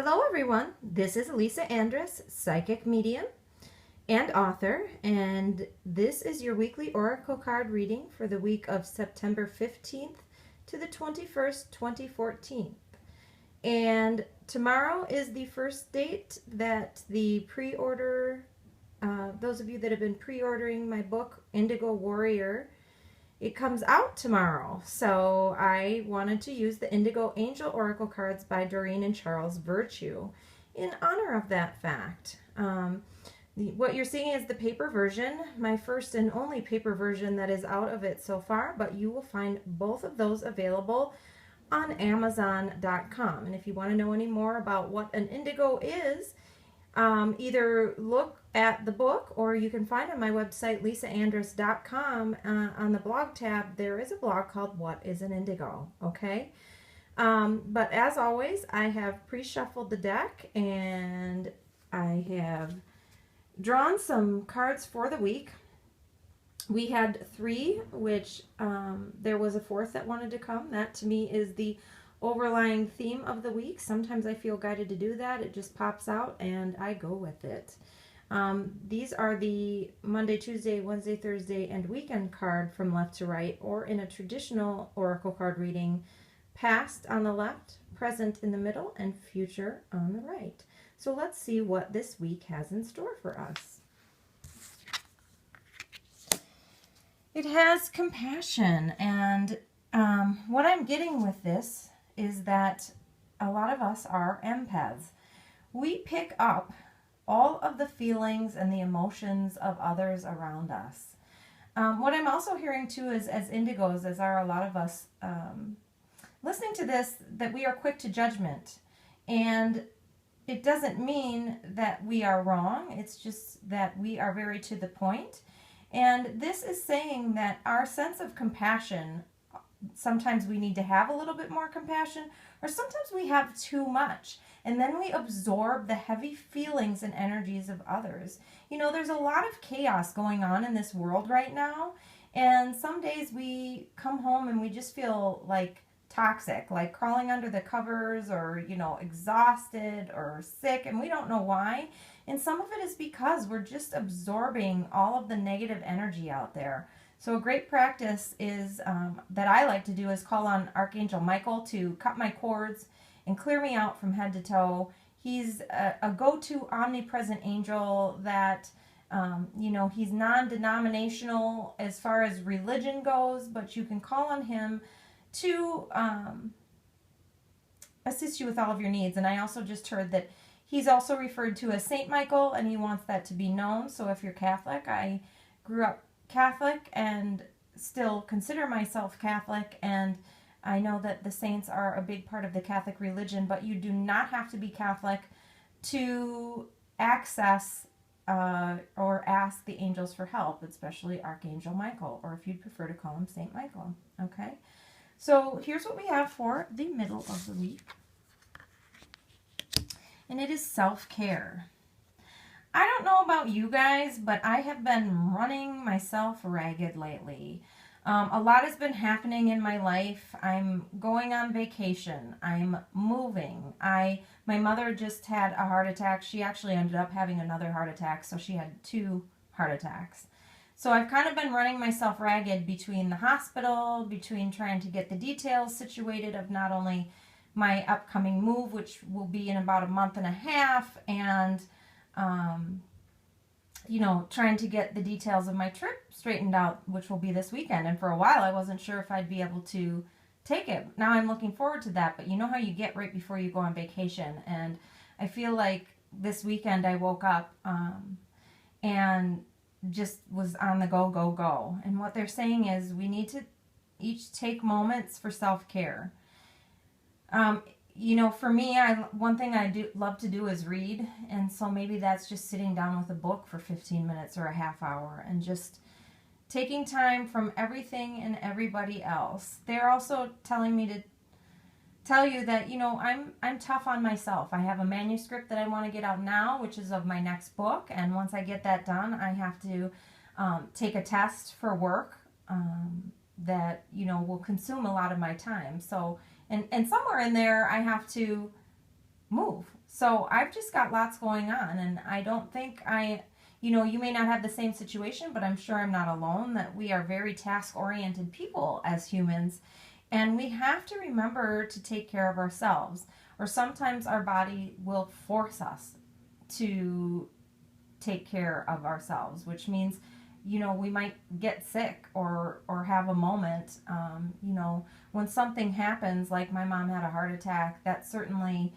Hello everyone, this is Lisa Andrus, psychic medium and author, and this is your weekly oracle card reading for the week of September 15th to the 21st, 2014. And tomorrow is the first date that the pre-order, those of you that have been pre-ordering my book, Indigo Warrior, it comes out tomorrow, so I wanted to use the Indigo Angel Oracle cards by Doreen and Charles Virtue in honor of that fact. What you're seeing is the paper version, my first and only paper version that is out of it so far, but you will find both of those available on Amazon.com. And if you want to know any more about what an indigo is, either look at the book, or you can find on my website lisaandrus.com on the blog tab. There is a blog called What is an Indigo? Okay, but as always, I have pre-shuffled the deck and I have drawn some cards for the week. We had 3, which there was a 4th that wanted to come. That to me is the overlying theme of the week. Sometimes I feel guided to do that. It just pops out and I go with it. These are the Monday, Tuesday, Wednesday, Thursday, and weekend card from left to right, or in a traditional oracle card reading, past on the left, present in the middle, and future on the right. So let's see what this week has in store for us. It has compassion, and what I'm getting with this is that a lot of us are empaths. We pick up all of the feelings and the emotions of others around us. What I'm also hearing too is, as indigos, as are a lot of us listening to this, that we are quick to judgment. And it doesn't mean that we are wrong. It's just that we are very to the point. And this is saying that our sense of compassion, sometimes we need to have a little bit more compassion, or sometimes we have too much, and then we absorb the heavy feelings and energies of others. You know, there's a lot of chaos going on in this world right now, and some days we come home and we just feel like toxic, like crawling under the covers, or, you know, exhausted or sick, and we don't know why. And some of it is because we're just absorbing all of the negative energy out there. So a great practice is that I like to do is call on Archangel Michael to cut my cords and clear me out from head to toe. He's a go-to omnipresent angel that, you know, he's non-denominational as far as religion goes, but you can call on him to assist you with all of your needs. And I also just heard that he's also referred to as Saint Michael, and he wants that to be known. So if you're Catholic, I grew up Catholic and still consider myself Catholic, and I know that the saints are a big part of the Catholic religion, but you do not have to be Catholic to access or ask the angels for help, especially Archangel Michael, or if you'd prefer to call him Saint Michael. Okay, so here's what we have for the middle of the week, and it is self-care. I don't know about you guys, but I have been running myself ragged lately. A lot has been happening in my life. I'm going on vacation. I'm moving. My mother just had a heart attack. She actually ended up having another heart attack, so she had 2 heart attacks. So I've kind of been running myself ragged between the hospital, between trying to get the details situated of not only my upcoming move, which will be in about a month and a half, and you know, trying to get the details of my trip straightened out, which will be this weekend. And for a while, I wasn't sure if I'd be able to take it. Now I'm looking forward to that, but you know how you get right before you go on vacation. And I feel like this weekend I woke up and just was on the go, go, go. And what they're saying is we need to each take moments for self-care. You know, for me, one thing I do love to do is read, and so maybe that's just sitting down with a book for 15 minutes or a half hour and just taking time from everything and everybody else. They're also telling me to tell you that, you know, I'm tough on myself. I have a manuscript that I want to get out now, which is of my next book, and once I get that done, I have to take a test for work that, you know, will consume a lot of my time. So And somewhere in there, I have to move. So I've just got lots going on, and I don't think you may not have the same situation, but I'm sure I'm not alone, that we are very task-oriented people as humans, and we have to remember to take care of ourselves, or sometimes our body will force us to take care of ourselves, which means we might get sick or have a moment. When something happens, like my mom had a heart attack, that certainly,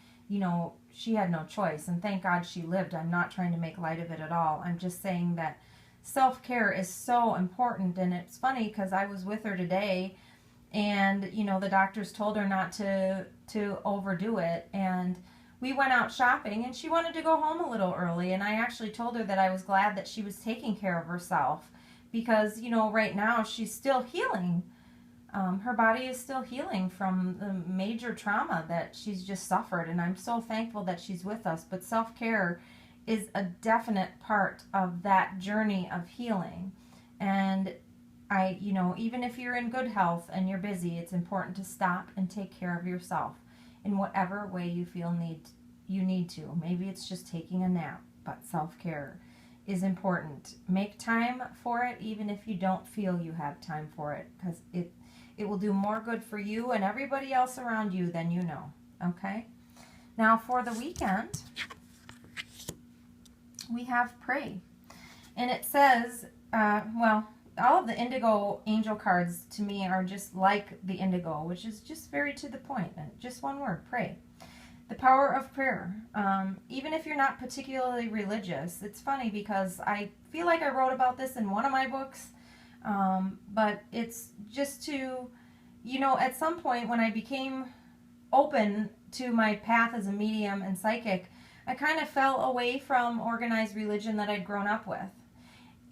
she had no choice, and thank God she lived. I'm not trying to make light of it at all. I'm just saying that self-care is so important. And it's funny because I was with her today, and the doctors told her not to overdo it, and we went out shopping, and she wanted to go home a little early, and I actually told her that I was glad that she was taking care of herself, because right now she's still healing. Her body is still healing from the major trauma that she's just suffered, and I'm so thankful that she's with us. But self-care is a definite part of that journey of healing. And even if you're in good health and you're busy, it's important to stop and take care of yourself in whatever way you feel you need to. Maybe it's just taking a nap, but self-care is important. Make time for it, even if you don't feel you have time for it, because it will do more good for you and everybody else around you than you know. Okay? Now for the weekend, we have pray. And it says, all of the indigo angel cards to me are just like the indigo, which is just very to the point. And just one word, pray. The power of prayer. Even if you're not particularly religious, it's funny because I feel like I wrote about this in one of my books, but it's just to, at some point when I became open to my path as a medium and psychic, I kind of fell away from organized religion that I'd grown up with.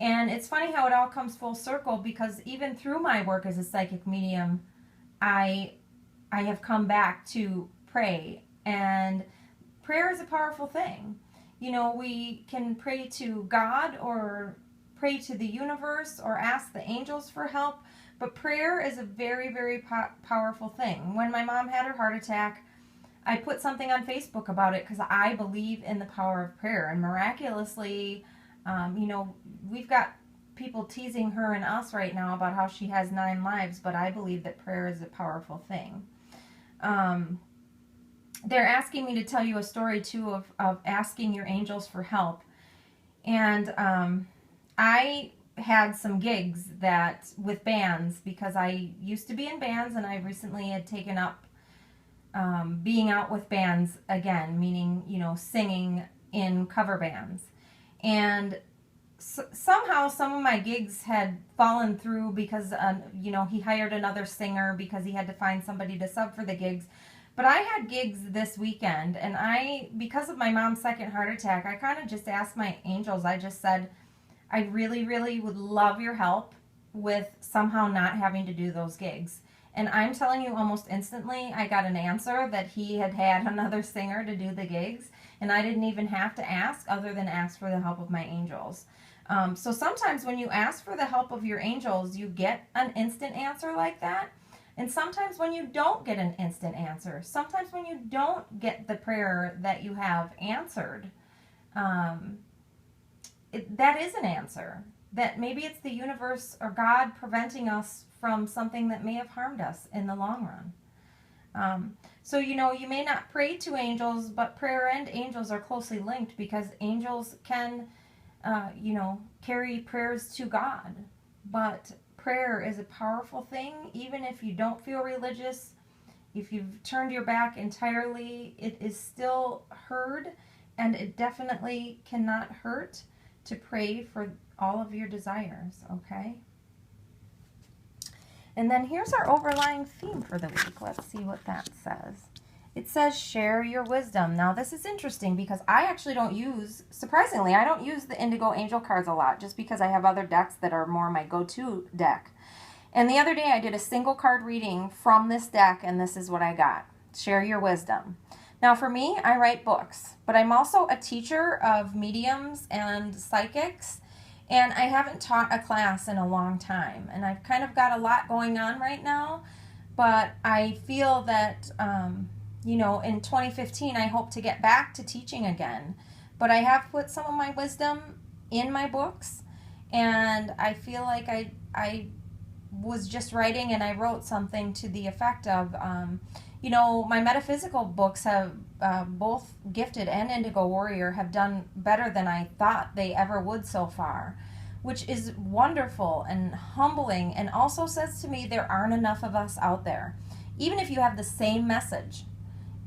And it's funny how it all comes full circle, because even through my work as a psychic medium, I have come back to pray. And prayer is a powerful thing. We can pray to God or pray to the universe or ask the angels for help, but prayer is a very, very powerful thing. When my mom had her heart attack, I put something on Facebook about it because I believe in the power of prayer. And miraculously, we've got people teasing her and us right now about how she has 9 lives, but I believe that prayer is a powerful thing. They're asking me to tell you a story, too, of asking your angels for help. And I had some gigs with bands, because I used to be in bands, and I recently had taken up being out with bands again, meaning, singing in cover bands. And somehow some of my gigs had fallen through because, he hired another singer because he had to find somebody to sub for the gigs. But I had gigs this weekend, and because of my mom's second heart attack, I kind of just asked my angels. I just said, I really, really would love your help with somehow not having to do those gigs. And I'm telling you, almost instantly, I got an answer that he had another singer to do the gigs, and I didn't even have to ask, other than ask for the help of my angels. So sometimes when you ask for the help of your angels, you get an instant answer like that. And sometimes when you don't get an instant answer, sometimes when you don't get the prayer that you have answered, that is an answer. That maybe it's the universe or God preventing us from something that may have harmed us in the long run. So, you may not pray to angels, but prayer and angels are closely linked, because angels can, carry prayers to God. But prayer is a powerful thing, even if you don't feel religious. If you've turned your back entirely, it is still heard, and it definitely cannot hurt to pray for all of your desires, okay? And then here's our overlying theme for the week. Let's see what that says. It says, share your wisdom. Now, this is interesting because I actually surprisingly, I don't use the Indigo Angel cards a lot, just because I have other decks that are more my go-to deck. And the other day I did a single card reading from this deck, and this is what I got. Share your wisdom. Now, for me, I write books, but I'm also a teacher of mediums and psychics, and I haven't taught a class in a long time. And I've kind of got a lot going on right now, but I feel that in 2015, I hope to get back to teaching again. But I have put some of my wisdom in my books, and I feel like I was just writing, and I wrote something to the effect of, my metaphysical books have, both Gifted and Indigo Warrior, have done better than I thought they ever would so far, which is wonderful and humbling, and also says to me there aren't enough of us out there. Even if you have the same message,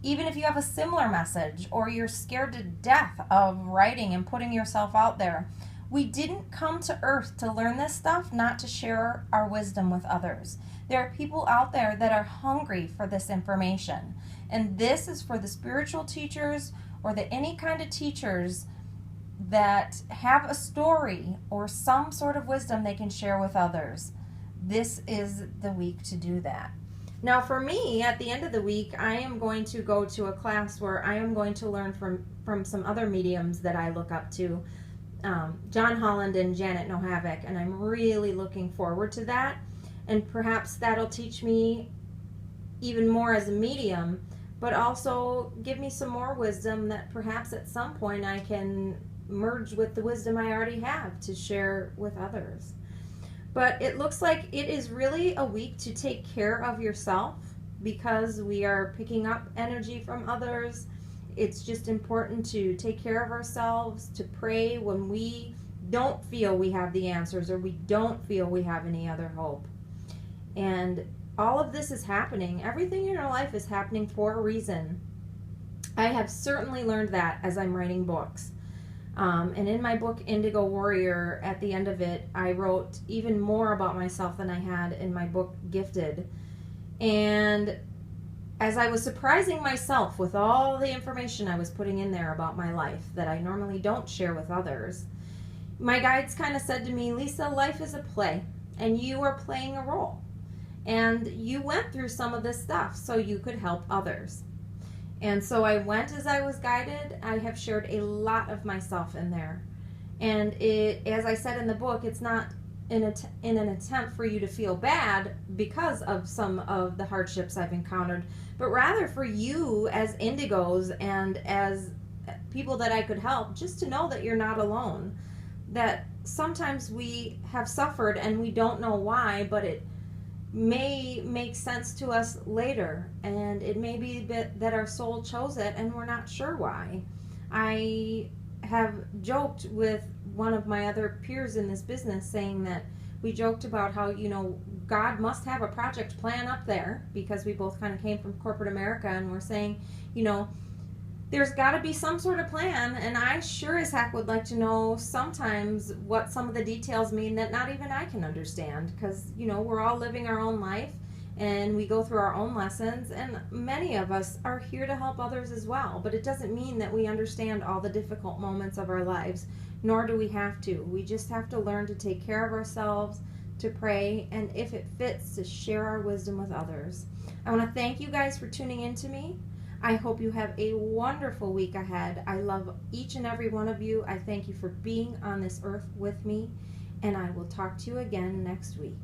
even if you have a similar message, or you're scared to death of writing and putting yourself out there, we didn't come to earth to learn this stuff, not to share our wisdom with others. There are people out there that are hungry for this information. And this is for the spiritual teachers, or any kind of teachers that have a story or some sort of wisdom they can share with others. This is the week to do that. Now for me, at the end of the week, I am going to go to a class where I am going to learn from some other mediums that I look up to, John Holland and Janet No Havoc, and I'm really looking forward to that. And perhaps that'll teach me even more as a medium, but also give me some more wisdom that perhaps at some point I can merge with the wisdom I already have to share with others. But it looks like it is really a week to take care of yourself, because we are picking up energy from others. It's just important to take care of ourselves, to pray when we don't feel we have the answers, or we don't feel we have any other hope. And all of this is happening. Everything in your life is happening for a reason. I have certainly learned that as I'm writing books. And in my book, Indigo Warrior, at the end of it, I wrote even more about myself than I had in my book, Gifted. And as I was surprising myself with all the information I was putting in there about my life that I normally don't share with others, my guides kind of said to me, Lisa, life is a play, and you are playing a role. And you went through some of this stuff so you could help others. And so I went as I was guided. I have shared a lot of myself in there. And as I said in the book, it's not in an attempt for you to feel bad because of some of the hardships I've encountered, but rather for you as indigos and as people that I could help, just to know that you're not alone. That sometimes we have suffered and we don't know why, but it may make sense to us later, and it may be that our soul chose it and we're not sure why. I have joked with one of my other peers in this business, saying that we joked about how, God must have a project plan up there, because we both kind of came from corporate America, and we're saying, there's got to be some sort of plan, and I sure as heck would like to know sometimes what some of the details mean that not even I can understand, because, we're all living our own life, and we go through our own lessons, and many of us are here to help others as well, but it doesn't mean that we understand all the difficult moments of our lives, nor do we have to. We just have to learn to take care of ourselves, to pray, and if it fits, to share our wisdom with others. I want to thank you guys for tuning in to me. I hope you have a wonderful week ahead. I love each and every one of you. I thank you for being on this earth with me, and I will talk to you again next week.